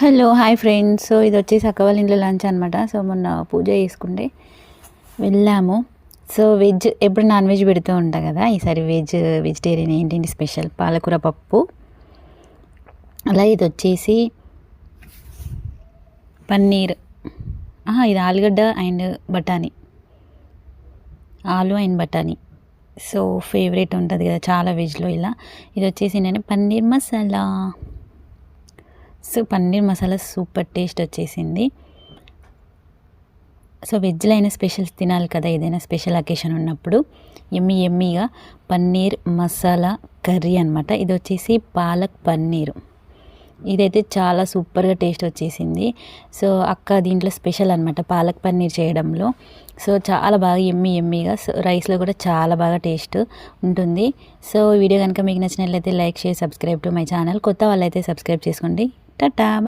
Hello hi friends. So ఇది వచ్చేసి అక్క వాళ్ళ ఇంట్లో లంచ్ అనమాట. సో మొన్న పూజ చేసుకుంటే వెళ్ళాము. సో వెజ్ ఎప్పుడు నాన్ వెజ్ పెడుతూ ఉంటా కదా, ఈసారి వెజిటేరియన్. ఏంటి స్పెషల్ పాలకూర పప్పు, అలా ఇది వచ్చేసి పన్నీర్, ఇది ఆలుగడ్డ అండ్ బఠానీ, ఆలు అండ్ బఠానీ. సో ఫేవరెట్ ఉంటుంది కదా చాలా వెజ్లో. ఇలా ఇది వచ్చేసి నేను paneer masala. So paneer masala super taste వచ్చేసింది. సో వెజ్లో అయినా స్పెషల్స్ తినాలి కదా, ఏదైనా స్పెషల్ అకేషన్ ఉన్నప్పుడు. ఎమ్మీగా పన్నీర్ మసాలా కర్రీ అనమాట. ఇది వచ్చేసి పాలక్ పన్నీర్. ఇదైతే చాలా సూపర్గా టేస్ట్ వచ్చేసింది. సో అక్క దీంట్లో స్పెషల్ అనమాట పాలక్ పన్నీర్ చేయడంలో. సో చాలా బాగా ఎమ్మీగా. సో రైస్లో కూడా చాలా బాగా టేస్ట్ ఉంటుంది. సో వీడియో కనుక మీకు నచ్చినట్లయితే like, share, subscribe to my channel. కొత్త వాళ్ళైతే సబ్స్క్రైబ్ చేసుకోండి. టాటా.